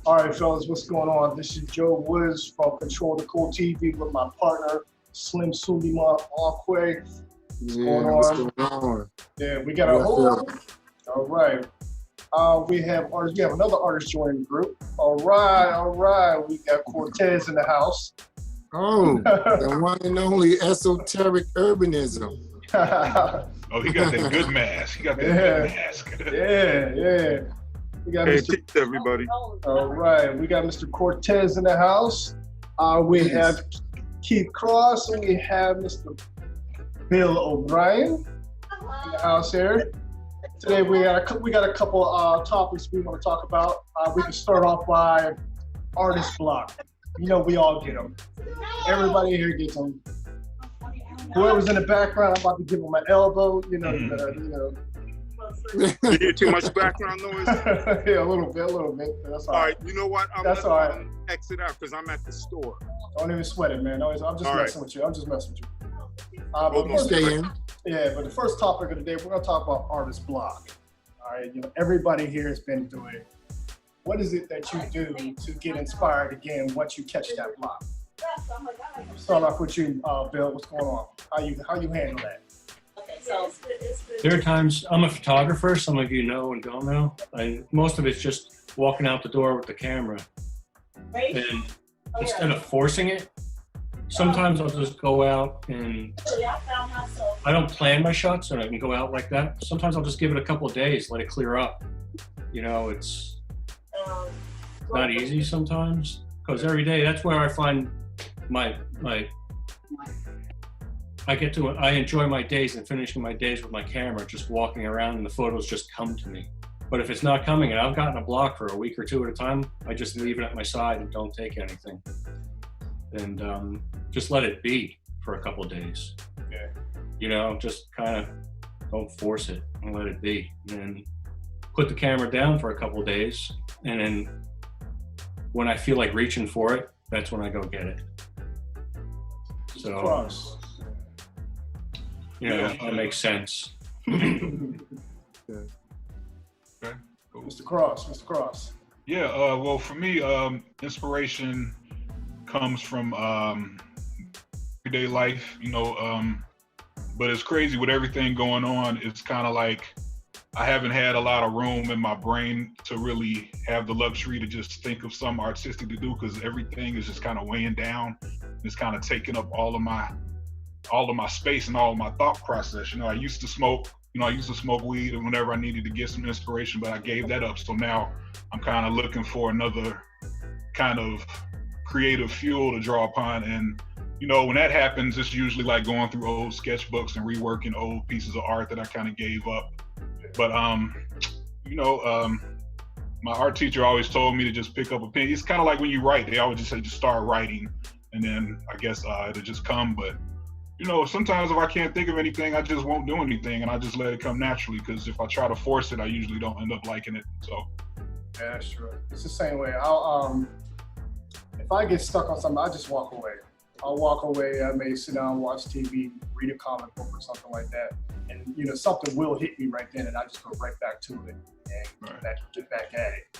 All right, fellas, what's going on? This is Joe Woods from Control the Cool TV with my partner, Slim Suleiman Aquay. What's going on? What's going on? Yeah, we got a whole. All right. We have artists. We have another artist joining the group. All right. We got Cortez in the house. Oh, the one and only esoteric urbanism. Oh, he got that good mask. He got that good mask. Yeah. We got Hey, Mr. peace, everybody. All right, we got Mr. Cortez in the house. We have Keith Cross, and we have Mr. Bill O'Brien in the house here. Today we got a couple topics we want to talk about. We can start off by artist block. You know, we all get them. Everybody here gets them. Whoever's in the background, I'm about to give them an elbow. You know. You hear too much background noise? Yeah, a little bit. That's all right. You know what? I'm That's all right. Exit out because I'm at the store. Don't even sweat it, man. I'm just messing with you. Stay in. Yeah, but the first topic of the day, we're going to talk about artist block. All right, everybody here has been through it. What is it that you do to get inspired again once you catch that block? Start off with you, Bill. What's going on? How you handle that? So there are times, I'm a photographer, some of you know and don't know. Most of it's just walking out the door with the camera. And instead of forcing it, sometimes I'll just go out and I don't plan my shots and I can go out like that. Sometimes I'll just give it a couple of days, let it clear up. You know, it's not easy sometimes because every day, that's where I find I enjoy my days and finishing my days with my camera, just walking around and the photos just come to me. But if it's not coming and I've gotten a block for a week or two at a time, I just leave it at my side and don't take anything. And just let it be for a couple of days. Okay. You know, just kind of don't force it and let it be. And then put the camera down for a couple of days. And then when I feel like reaching for it, that's when I go get it. So. Cross. You know, that makes sense. Okay, cool. Mr. Cross. Yeah, well, for me, inspiration comes from everyday life, but it's crazy with everything going on. It's kind of like I haven't had a lot of room in my brain to really have the luxury to just think of something artistic to do because everything is just kind of weighing down. It's kind of taking up all of my space and all of my thought process. I used to smoke weed whenever I needed to get some inspiration, but I gave that up. So now I'm kind of looking for another kind of creative fuel to draw upon. And, when that happens, it's usually like going through old sketchbooks and reworking old pieces of art that I kind of gave up. But, my art teacher always told me to just pick up a pen. It's kind of like when you write, they always just say, just start writing. And then I guess it'll just come. But sometimes if I can't think of anything, I just won't do anything and I just let it come naturally because if I try to force it, I usually don't end up liking it, so. Yeah, that's true. It's the same way. If I get stuck on something, I just walk away. I'll walk away, I may sit down, watch TV, read a comic book or something like that. And, something will hit me right then and I just go right back to it and get back at it.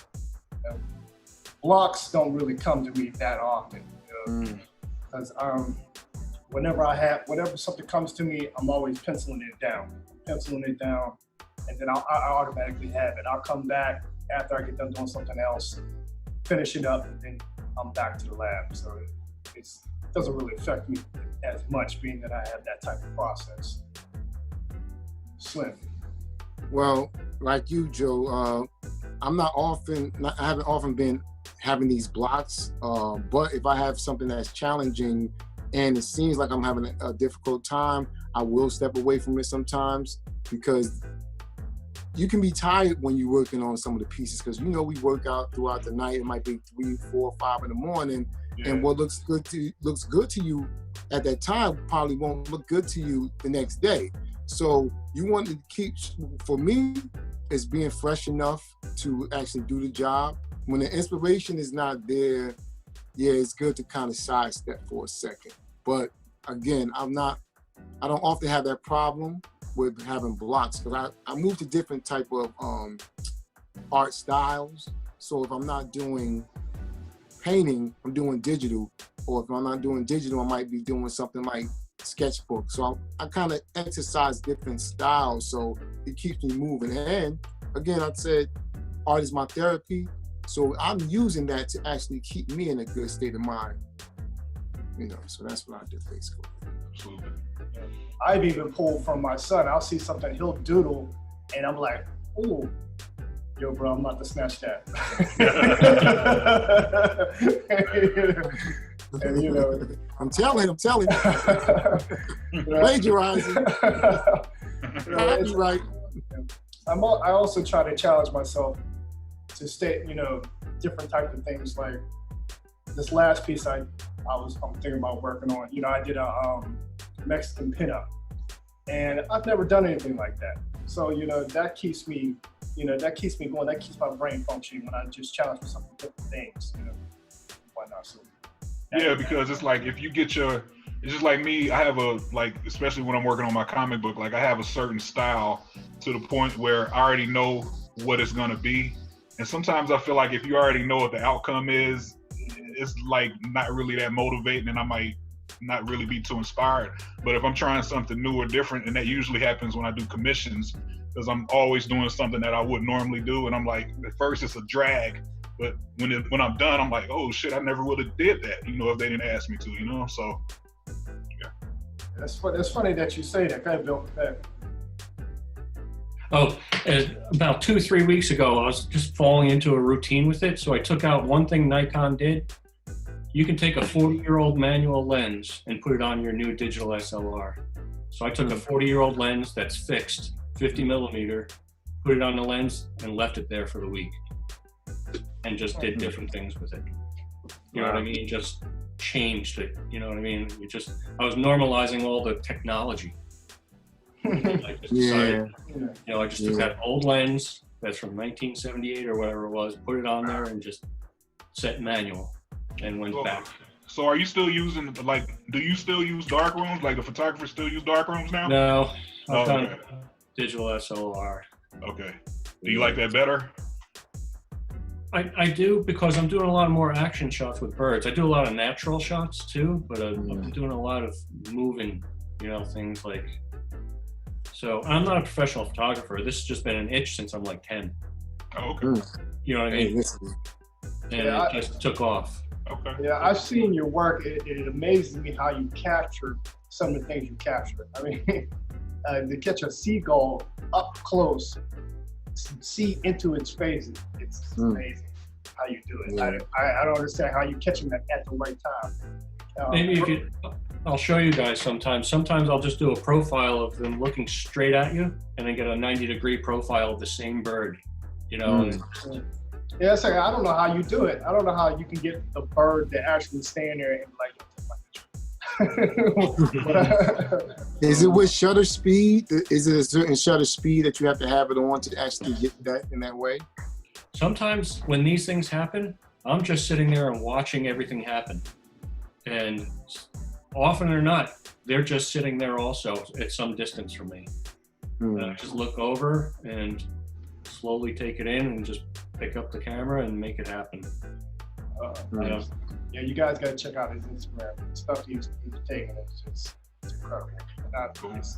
Blocks don't really come to me that often, because whenever something comes to me, I'm always penciling it down, and then I automatically have it. I'll come back after I get done doing something else, finish it up, and then I'm back to the lab. So it doesn't really affect me as much, being that I have that type of process. Slim. Well, like you, Joe, I haven't often been having these blocks, but if I have something that's challenging and it seems like I'm having a difficult time, I will step away from it sometimes because you can be tired when you're working on some of the pieces because we work out throughout the night. It might be 3, 4, 5 in the morning, and what looks good to you at that time probably won't look good to you the next day. So you want to keep, for me, it's being fresh enough to actually do the job. When the inspiration is not there, yeah, it's good to kind of sidestep for a second. But again, I don't often have that problem with having blocks because I moved to different type of art styles. So if I'm not doing painting, I'm doing digital. Or if I'm not doing digital, I might be doing something like sketchbook. So I kind of exercise different styles, so it keeps me moving. And again, I said art is my therapy, so I'm using that to actually keep me in a good state of mind. You know, so that's what I do basically. Absolutely. I've even pulled from my son. I'll see something, he'll doodle, and I'm like, "Ooh, yo, bro, I'm about to snatch that." And, you know, I'm telling you. Plagiarizing. Right. I also try to challenge myself to stay, you know, different type of things. Like this last piece I'm thinking about working on. You know, I did a Mexican pinup, and I've never done anything like that. So, you know, that keeps me going. That keeps my brain functioning when I just challenge myself with different things. You know, whatnot. So. Yeah, because it's like if you get it's just like me, I have especially when I'm working on my comic book, like I have a certain style to the point where I already know what it's gonna be. And sometimes I feel like if you already know what the outcome is, it's like not really that motivating and I might not really be too inspired. But if I'm trying something new or different, and that usually happens when I do commissions, because I'm always doing something that I wouldn't normally do. And I'm like, at first it's a drag, but when I'm done, I'm like, oh shit, I never would have did that, you know, if they didn't ask me to, you know. So, yeah. That's funny that you say that. Go ahead, Bill. Go ahead. Oh, about 2-3 weeks ago, I was just falling into a routine with it. So I took out one thing Nikon did. You can take a 40-year-old manual lens and put it on your new digital SLR. So I took a 40-year-old lens that's fixed, 50 millimeter, put it on the lens and left it there for the week. And just did different things with it. You know what I mean? Just changed it. You know what I mean? I was normalizing all the technology. I just decided, you know, I just took that old lens that's from 1978 or whatever it was, put it on there and just set manual and went back. So are you still using, do you still use dark rooms? Like the photographers still use dark rooms now? No, I've done digital SLR. Okay. Do you like that better? I do, because I'm doing a lot more action shots with birds. I do a lot of natural shots too, but I'm doing a lot of moving, you know, things like. So I'm not a professional photographer. This has just been an itch since I'm like 10. Oh, okay. You know what I mean? And it just took off. Okay. Yeah, I've seen your work. It amazes me how you capture some of the things you capture. I mean, to catch a seagull up close, see into its face, it's amazing how you do it. Yeah. I don't understand how you catch them at the right time. Maybe I'll show you guys sometimes. Sometimes I'll just do a profile of them looking straight at you and then get a 90-degree profile of the same bird, you know. Yeah, it's like, I don't know how you do it. I don't know how you can get the bird to actually stand there and Is it with shutter speed? Is it a certain shutter speed that you have to have it on to actually get that in that way? Sometimes when these things happen, I'm just sitting there and watching everything happen. And often or not, they're just sitting there also at some distance from me. And I just look over and slowly take it in and just pick up the camera and make it happen. Yeah, you guys got to check out his Instagram. The stuff he's taking is incredible.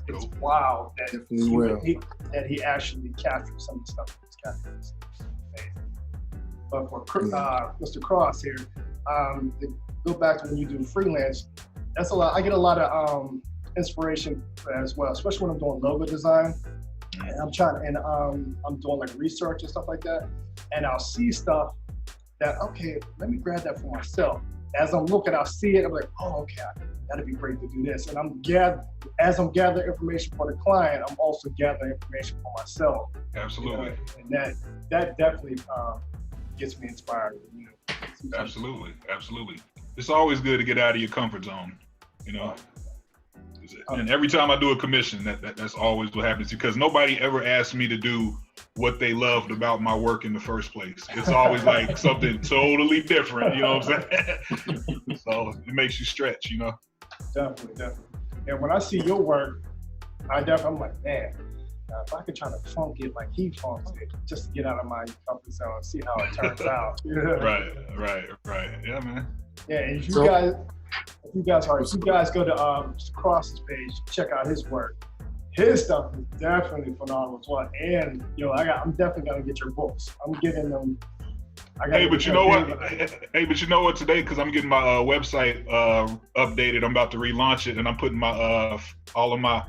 It's wild that he actually captured some of the stuff he's captured. It's amazing. But for Mr. Cross here, to go back to when you do freelance, that's a lot. I get a lot of inspiration as well, especially when I'm doing logo design. And I'm doing like research and stuff like that, and I'll see stuff that, okay, let me grab that for myself. As I'm looking, I'll see it, I'm like, oh, okay, that'd be great to do this. And as I'm gathering information for the client, I'm also gathering information for myself. Absolutely. You know? And that definitely gets me inspired. You know? Absolutely. It's always good to get out of your comfort zone, you know. And every time I do a commission, that's always what happens, because nobody ever asked me to do what they loved about my work in the first place. It's always like something totally different, you know what I'm saying? So it makes you stretch, you know? Definitely. And when I see your work, I'm like, man, Now, if I could try to funk it like he funks it, just to get out of my comfort zone and see how it turns out. Yeah. Right. Yeah, man. Yeah, and if you guys go to Mr. Cross's page, check out his work. His stuff is definitely phenomenal as well. And I'm definitely gonna get your books. I'm getting them. But you know what? Today, because I'm getting my website updated, I'm about to relaunch it, and I'm putting my all of my,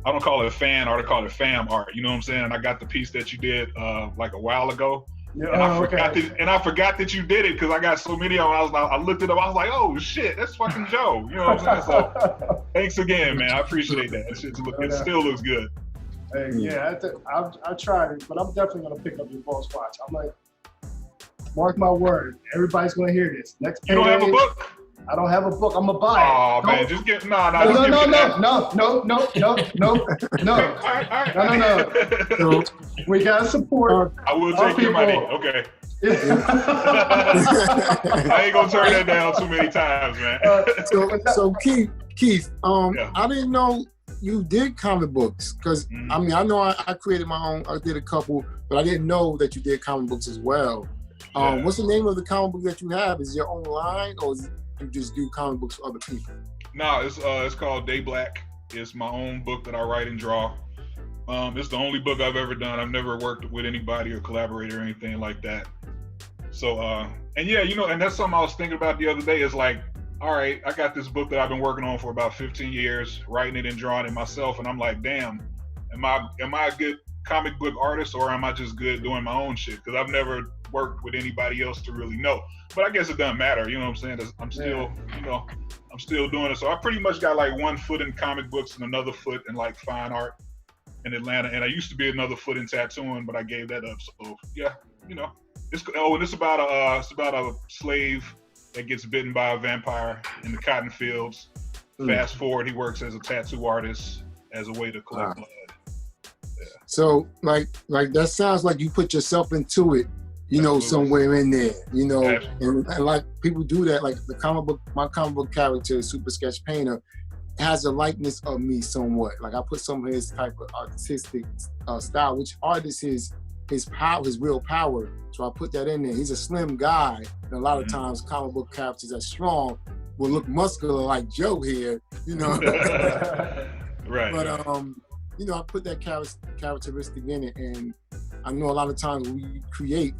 I don't call it fan art, I call it fam art. You know what I'm saying? And I got the piece that you did like a while ago. Yeah, and I forgot that you did it because I got so many of them. I looked it up. I was like, oh shit, that's fucking Joe. You know what I'm saying? So thanks again, man. I appreciate that. It still looks good. Hey, yeah, I tried it, but I'm definitely gonna pick up your boss watch. I'm like, mark my word, everybody's gonna hear this. Next payday, you don't have a book? I don't have a book. I'm gonna buy it. Oh man, just get no. No. We gotta support. I will take your money. Okay. I ain't gonna turn that down too many times, man. So Keith, I didn't know you did comic books because I mean I know I created my own. I did a couple, but I didn't know that you did comic books as well. What's the name of the comic book that you have? Is it your own line or is it you just do comic books for other people? No, it's called Day Black. It's my own book that I write and draw. It's the only book I've ever done. I've never worked with anybody or collaborated or anything like that. So, and yeah, and that's something I was thinking about the other day is like, all right, I got this book that I've been working on for about 15 years, writing it and drawing it myself. And I'm like, damn, am I a good comic book artist or am I just good doing my own shit? Because I've never worked with anybody else to really know. But I guess it doesn't matter, you know what I'm saying? I'm still, I'm still doing it. So I pretty much got like one foot in comic books and another foot in like fine art in Atlanta. And I used to be another foot in tattooing, but I gave that up. So yeah, it's about a slave that gets bitten by a vampire in the cotton fields. Fast forward, he works as a tattoo artist as a way to collect blood. Yeah. So like that sounds like you put yourself into it. Somewhere in there, and like people do that. Like my comic book character, Super Sketch Painter, has a likeness of me somewhat. Like I put some of his type of artistic style, which artist is his power, his real power. So I put that in there. He's a slim guy, and a lot of times comic book characters that strong will look muscular like Joe here, Right. But I put that characteristic in it, and I know a lot of times we create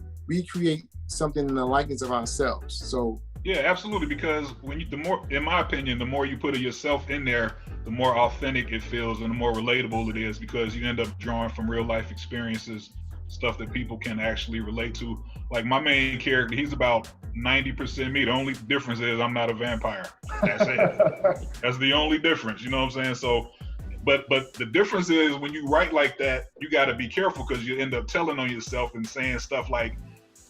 something in the likeness of ourselves. So yeah, absolutely. Because in my opinion, the more you put of yourself in there, the more authentic it feels and the more relatable it is because you end up drawing from real life experiences, stuff that people can actually relate to. Like my main character, he's about 90% me. The only difference is I'm not a vampire. That's it. That's the only difference. You know what I'm saying? So, but the difference is when you write like that, you got to be careful because you end up telling on yourself and saying stuff like,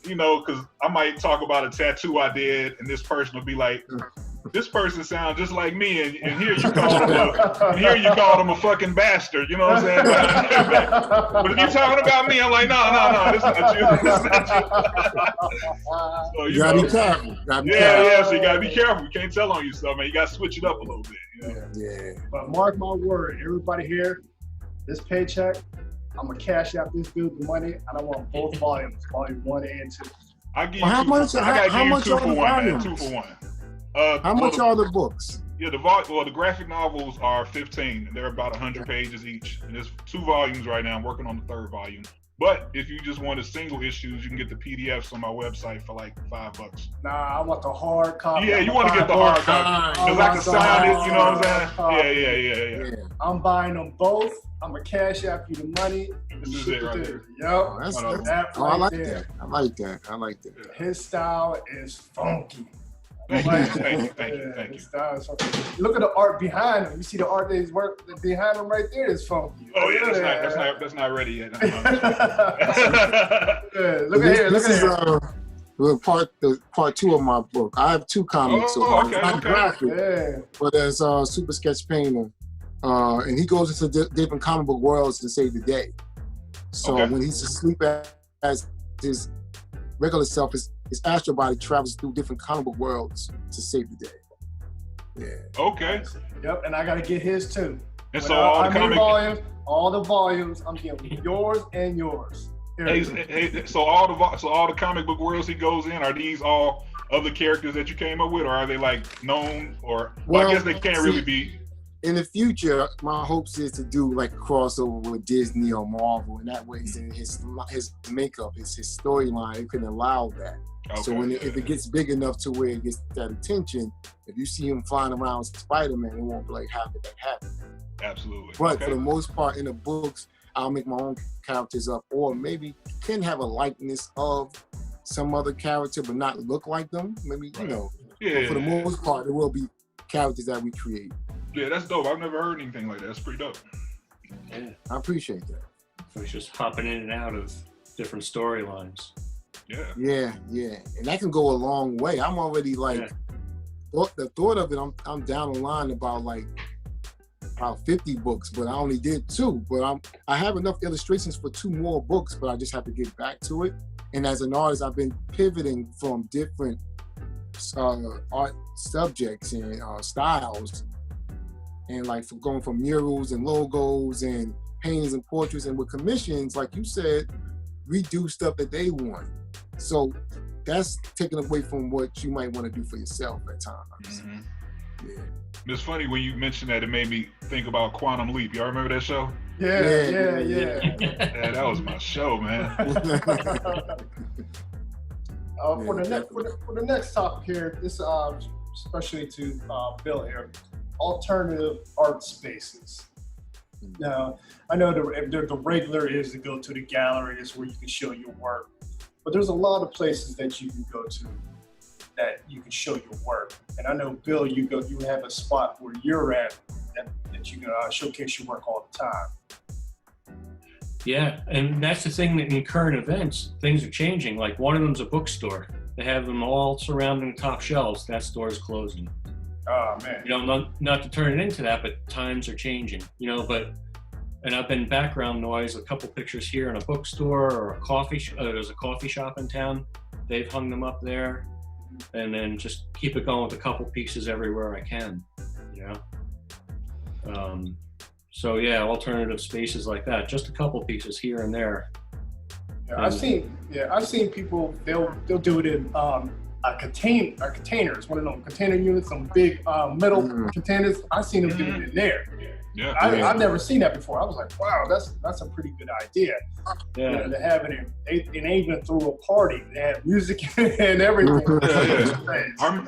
because I might talk about a tattoo I did, and this person will be like, "This person sounds just like me," and here you call them a fucking bastard. You know what I'm saying? But if you're talking about me, I'm like, no, this is not you. So, you gotta be careful. Yeah. So you gotta be careful. You can't tell on yourself, man. You gotta switch it up a little bit. Yeah. But mark my word, everybody here, this paycheck, I'm gonna cash out this dude the money, and I want both volumes, volume 1 and 2. I give you how much are the volumes? 2 for 1. How much are the books? Yeah, the graphic novels are 15. They're about 100 pages each. And there's 2 volumes right now. I'm working on the 3rd volume. But if you just want the single issues, you can get the PDFs on my website for like $5. Nah, I want the hard copy. Yeah, you want to get the hard copy because I can sign it. You know what I'm saying? Yeah. I'm buying them both. I'm gonna cash out you the money. This is it right here. Yep. I like that. His style is funky. Thank you. Look at the art behind him. You see the art that he's work behind him right there is funky. Oh yeah, that's not ready yet. Look at here. This is part 2 of my book. I have 2 comics. Okay. But there's Super Sketch Painter, and he goes into different comic book worlds to save the day. So when he's asleep as his regular self, his astral body travels through different comic book worlds to save the day. Yeah. Okay. Yep, and I gotta get his too. And When so all the I mean comic, all the volumes, I'm giving yours and yours. so all the comic book worlds he goes in, are these all other characters that you came up with, or are they like known, or well, I guess they can't really be. In the future, my hopes is to do like a crossover with Disney or Marvel, and that way his makeup, his storyline, it can allow that. Okay, so if it gets big enough to where it gets that attention, if you see him flying around Spider-Man, it won't be like, how did that happen? Absolutely. But for the most part, in the books, I'll make my own characters up, or maybe can have a likeness of some other character, but not look like them. Maybe, you know. Yeah. But for the most part, it will be characters that we create. Yeah, that's dope. I've never heard anything like that. That's pretty dope. Yeah, I appreciate that. So it's just hopping in and out of different storylines. Yeah. And that can go a long way. I'm already like, the thought of it, I'm down the line about 50 books, but I only did 2. But I have enough illustrations for 2 more books, but I just have to get back to it. And as an artist, I've been pivoting from different art subjects and styles, and going from murals and logos and paintings and portraits, and with commissions, like you said, we do stuff that they want. So that's taken away from what you might want to do for yourself at times. Mm-hmm. Yeah. It's funny when you mentioned that, it made me think about Quantum Leap. Y'all remember that show? Yeah. Yeah, that was my show, man. For the next topic here, this especially to Bill here, alternative art spaces. Now, I know the regular is to go to the galleries where you can show your work, but there's a lot of places that you can go to that you can show your work. And I know, Bill, you have a spot where you're at that you can showcase your work all the time. Yeah, and that's the thing, that in current events, things are changing. Like one of them's a bookstore. They have them all surrounding the top shelves. That store is closing. Oh, man. You know, not to turn it into that, but times are changing, you know, and I've been background noise, a couple pictures here in a bookstore or a coffee, there's a coffee shop in town. They've hung them up there, and then just keep it going with a couple pieces everywhere I can, you know? So yeah, alternative spaces like that, just a couple pieces here and there. Yeah, I've seen people, they'll do it in containers, one of them container units, some big metal containers. I've seen them do it in there. Yeah, I've never seen that before. I was like, wow, that's a pretty good idea. Yeah, you know, to have it and they even threw a party. They had music and everything. I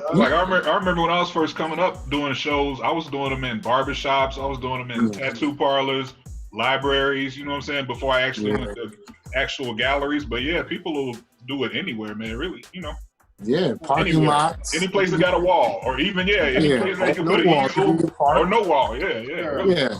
remember when I was first coming up doing shows, I was doing them in barbershops, I was doing them in tattoo parlors, libraries, you know what I'm saying, before I actually went to actual galleries. But yeah, people will do it anywhere, man, really, you know. Yeah, parking lots. Any place that got a wall, or even any place that you can put an easel or no wall. Yeah.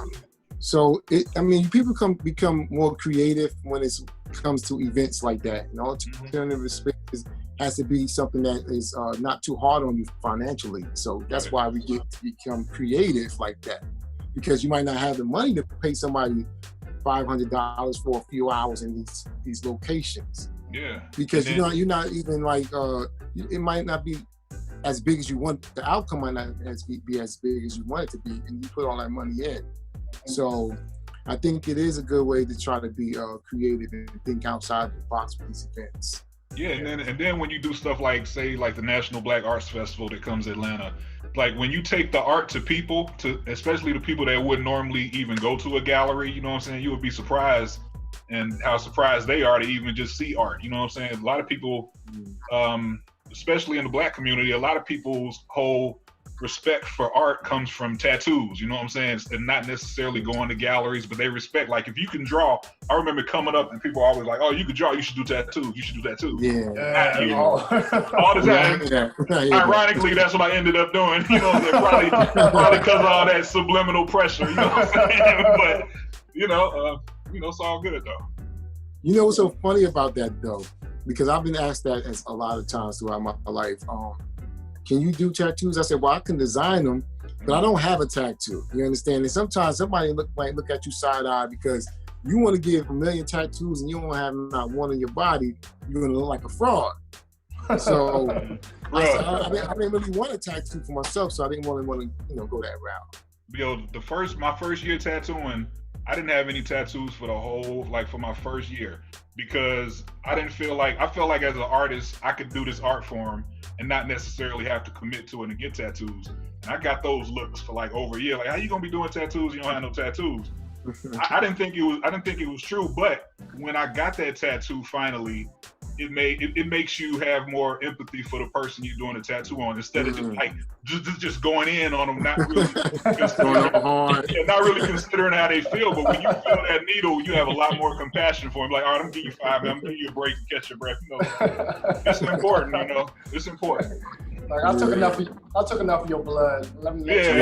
So people become more creative when it comes to events like that. And alternative spaces has to be something that is not too hard on you financially. So that's why we get to become creative like that, because you might not have the money to pay somebody $500 for a few hours in these locations. Yeah. Because you're not even like it might not be as big as you want. The outcome might not be as big as you want it to be, and you put all that money in. So I think it is a good way to try to be creative and think outside the box for these events. Yeah, and then when you do stuff like, say, like the National Black Arts Festival that comes to Atlanta, like when you take the art to people, especially the people that wouldn't normally even go to a gallery, you know what I'm saying? You would be surprised and how surprised they are to even just see art. You know what I'm saying? A lot of people, especially in the Black community, a lot of people's whole respect for art comes from tattoos, you know what I'm saying? And not necessarily going to galleries, but they respect, like if you can draw, I remember coming up and people are always like, oh, you could draw, you should do tattoos, you should do tattoos. Yeah. All the time. Ironically, that's what I ended up doing, you know what I'm saying? Probably because of all that subliminal pressure, you know what I'm saying? But, it's all good though. You know what's so funny about that though? Because I've been asked that as a lot of times throughout my life. Can you do tattoos? I said, well, I can design them, but I don't have a tattoo. You understand? And sometimes somebody might look at you side-eye because you want to give 1 million tattoos and you don't have not one on your body, you're going to look like a fraud. So I didn't really want a tattoo for myself, so I didn't really want to go that route. my first year tattooing, I didn't have any tattoos for the whole, like for my first year, because I felt like as an artist, I could do this art form and not necessarily have to commit to it and get tattoos. And I got those looks for like over a year. Like, how you gonna be doing tattoos? You don't have no tattoos. I didn't think it was true, but when I got that tattoo finally, it makes you have more empathy for the person you're doing a tattoo on, instead of just like just going in on them, not really considering how they feel. But when you feel that needle, you have a lot more compassion for them. Like, all right, I'm gonna give you 5 minutes, I'm gonna give you a break to catch your breath. You know, it's important. You know, it's important. Like, I took enough of your blood. Let me let you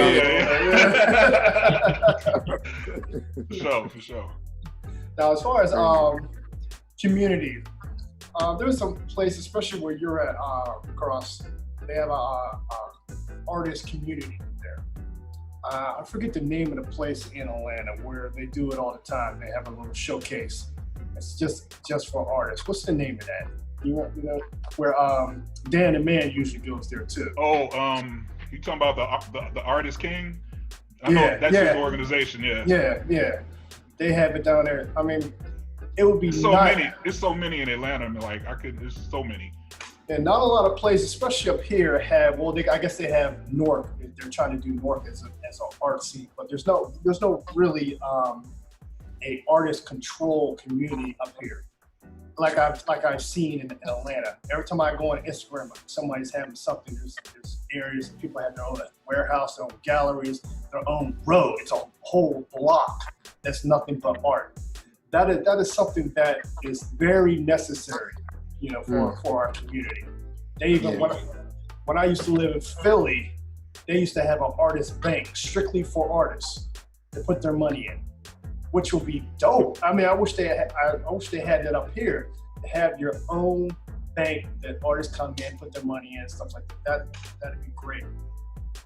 know. For sure. Now, as far as community, there's some places, especially where you're at, Cross. They have a artist community there. I forget the name of the place in Atlanta where they do it all the time. They have a little showcase. It's just for artists. What's the name of that? You know where Dan the Man usually goes there too. Oh, you talking about the Artist King? I know that's his organization. Yeah. They have it down there. I mean, it would be many. It's so many in Atlanta. I mean, like there's so many. And not a lot of places, especially up here, have. Well, I guess they have North. They're trying to do North as an art scene, but there's no really a artist control community up here. Like I've seen in Atlanta. Every time I go on Instagram, somebody's having something. There's areas people have their own warehouse, their own galleries, their own road. It's a whole block that's nothing but art. That is something that is very necessary, you know, for our community. They even when I used to live in Philly, they used to have an artist bank strictly for artists to put their money in, which would be dope. I mean, I wish they had that up here, to have your own bank that artists come in, put their money in, stuff like that. That'd be great.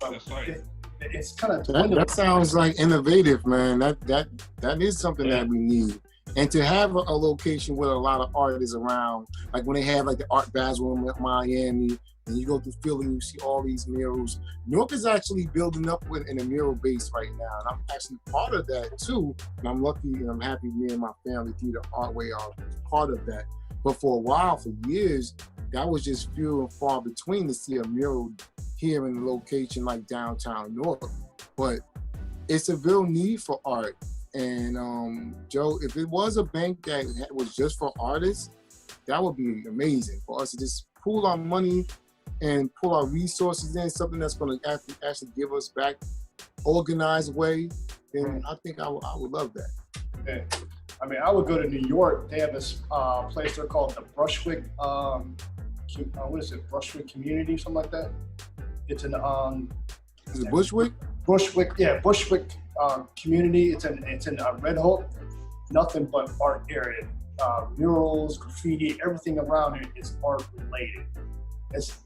But that's right. It's kind of that sounds like innovative, man. That is something that we need. And to have a location with a lot of artists around, like when they have like the Art Basel in Miami, and you go through Philly, you see all these murals. New York is actually building up in a mural base right now, and I'm actually part of that too. And I'm lucky and I'm happy me and my family through the Art Way are part of that. But for a while, for years, that was just few and far between to see a mural here in a location like downtown Newark. But it's a real need for art. And Joe, if it was a bank that was just for artists, that would be amazing for us to just pool our money and pull our resources in, something that's going to actually give us back organized way. Then I think I would love that. Yeah. I mean, I would go to New York. They have this place they're called the Brushwick. What is it? Brushwick Community, something like that. It's an Is it Bushwick? Bushwick, yeah, Bushwick Community. It's in Red Hook. Nothing but art area. Murals, graffiti, everything around it is art related. It's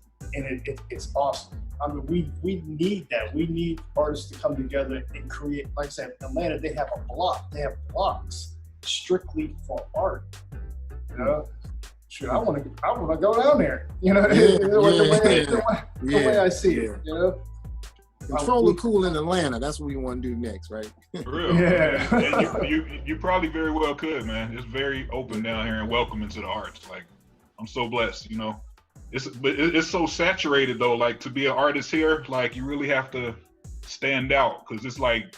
awesome. I mean, we need that. We need artists to come together and create. Like I said, in Atlanta, they have a block. They have blocks strictly for art. You know, sure, I want to go down there. You know, the way I see it. You know. Control the cool in Atlanta. That's what we want to do next, right? For real. Yeah. And you probably very well could, man. It's very open down here and welcoming to the arts. Like, I'm so blessed, you know. It's so saturated though. Like, to be an artist here, like, you really have to stand out, because it's like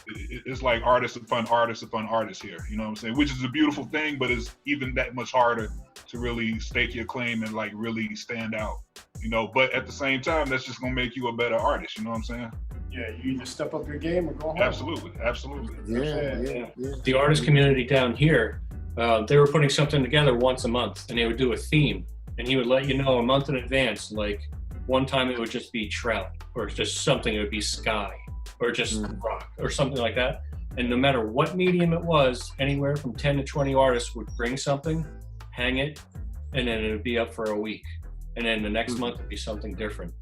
artist upon artist upon artist here. You know what I'm saying? Which is a beautiful thing, but it's even that much harder to really stake your claim and like really stand out. You know, but at the same time, that's just gonna make you a better artist. You know what I'm saying? Yeah, you either step up your game or go home. Absolutely. Yeah. The artist community down here, they were putting something together once a month, and they would do a theme, and he would let you know a month in advance. Like, one time it would just be trout, or just something. It would be sky, or just rock, or something like that. And no matter what medium it was, anywhere from 10 to 20 artists would bring something, hang it, and then it would be up for a week. And then the next month would be something different.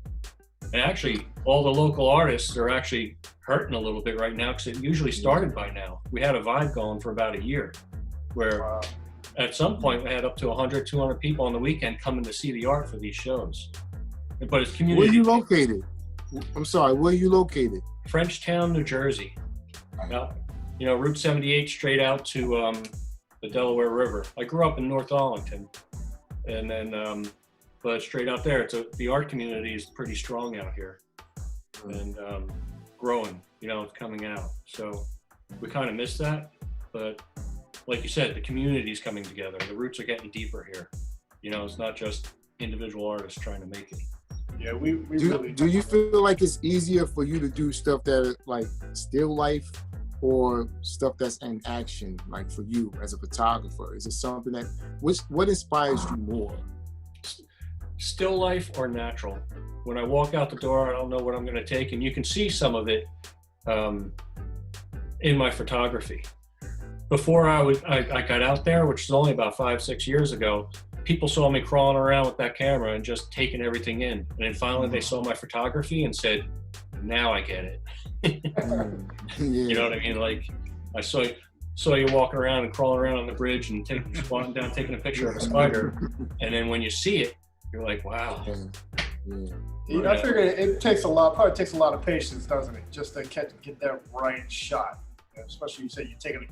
And actually, all the local artists are actually hurting a little bit right now, because it usually started by now. We had a vibe going for about a year, where at some point we had up to 100, 200 people on the weekend coming to see the art for these shows. But it's community. Where are you located? I'm sorry, where are you located? Frenchtown, New Jersey. Now, you know, Route 78 straight out to the Delaware River. I grew up in North Arlington, and then, but straight out there, the art community is pretty strong out here, and growing. You know, it's coming out. So we kind of miss that, but like you said, the community is coming together. The roots are getting deeper here. You know, it's not just individual artists trying to make it. Yeah, we really. Do you feel like it's easier for you to do stuff that are like still life, or stuff that's in action, like for you as a photographer? Is it something that, what inspires you more? Still life or natural. When I walk out the door, I don't know what I'm going to take, and you can see some of it in my photography. Before I got out there, which is only about 5-6 years ago, people saw me crawling around with that camera and just taking everything in. And then finally they saw my photography and said, now I get it. You know what I mean? Like, I saw you walking around and crawling around on the bridge and squatting down, taking a picture of a spider. And then when you see it, you're like, wow. I figure it probably takes a lot of patience, doesn't it? Just to get that right shot. You know, especially you say you're taking a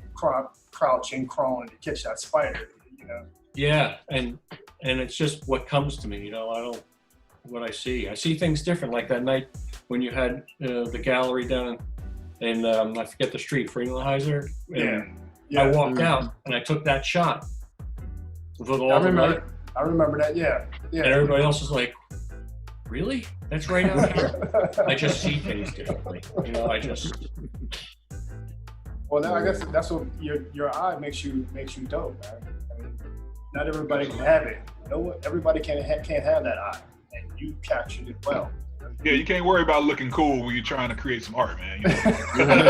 crouching, crawling to catch that spider, you know? Yeah, and it's just what comes to me, you know. What I see things different. Like that night when you had the gallery down in I forget the street, Freelandheiser. Yeah. I walked out and I took that shot. I remember that. Yeah. And everybody else was like, "Really? That's right out here." I just see things differently, you know. Well, I guess that's what your eye makes you dope, man. I mean, not everybody can have it. You know what? Everybody can't have that eye, and you captured it well. Yeah, you can't worry about looking cool when you're trying to create some art, man. You know?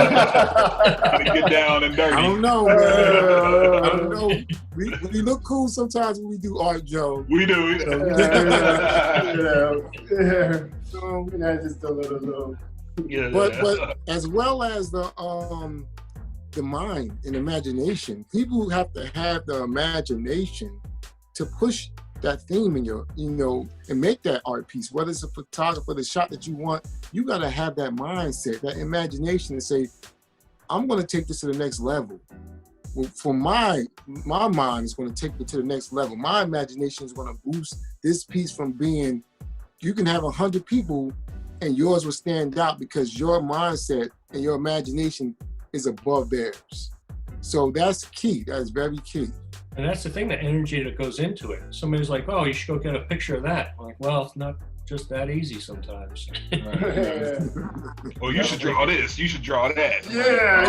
Get down and dirty. I don't know, man. I don't know. We look cool sometimes when we do art, Joe. We do. Just a little. Yeah. But as well as the mind and imagination, people have to have the imagination to push that theme in your, you know, and make that art piece. Whether it's a photographer, the shot that you want, you got to have that mindset, that imagination to say, I'm going to take this to the next level. Well, for my mind is going to take it to the next level. My imagination is going to boost this piece from being, you can have 100 people and yours will stand out because your mindset and your imagination is above theirs. So that's key. That is very key. And that's the thing, the energy that goes into it. Somebody's like, oh, you should go get a picture of that. I'm like, well, it's not just that easy sometimes. Oh, you should draw this. You should draw that. Yeah.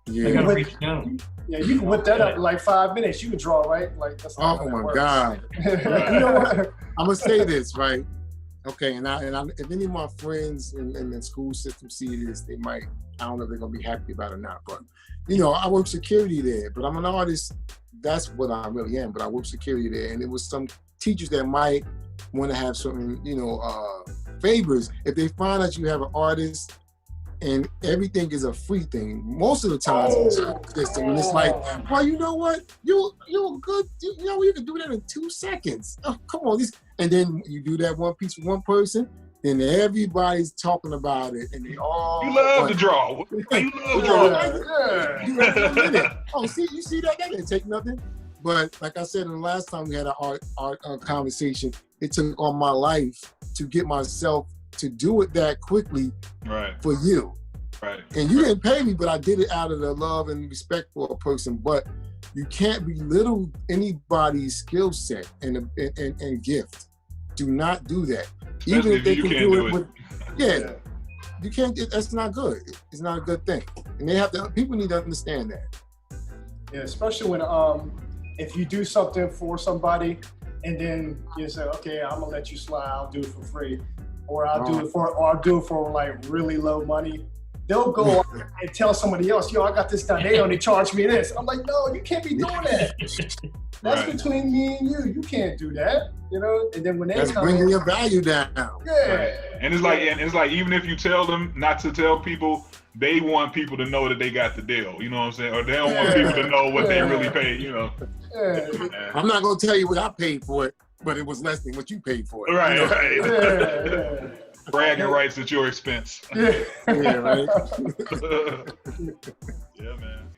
I gotta reach down. Yeah, you can whip that up in like 5 minutes. You can draw, right? Like that's not oh my God. You know what? I'm gonna say this, right? Okay, and if any of my friends in the school system see this, they might, I don't know if they're gonna be happy about it or not, but you know, I work security there, but I'm an artist. That's what I really am, but I work security there. And it was some teachers that might want to have certain, you know, favors. If they find out you have an artist and everything is a free thing, most of the times and it's like, well, you know what? You're good, you know, you can do that in 2 seconds. Oh, come on. And then you do that one piece with one person, then everybody's talking about it, and they all. You love to draw. You love to draw. Oh, see, you see that? That didn't take nothing. But like I said, the last time we had an art conversation, it took all my life to get myself to do it that quickly for you. Right. And you didn't pay me, but I did it out of the love and respect for a person. But you can't belittle anybody's skill set and gift. Do not do that. Especially even if they can do it with, you can't. That's not good. It's not a good thing. And people need to understand that. Yeah, especially when if you do something for somebody and then you say, okay, I'm gonna let you slide. I'll do it for free, or I'll do it for like really low money. They'll go and tell somebody else, yo, I got this done. They only charge me this. I'm like, no, you can't be doing that. That's between me and you. You can't do that, you know. And then when they come, bringing your value down. Yeah. Right. And it's like even if you tell them not to tell people, they want people to know that they got the deal. You know what I'm saying? Or they don't want people to know what they really paid. You know. Yeah. I'm not gonna tell you what I paid for it, but it was less than what you paid for it. Right. You know? Bragging rights at your expense. Yeah. Yeah, right. Yeah, man.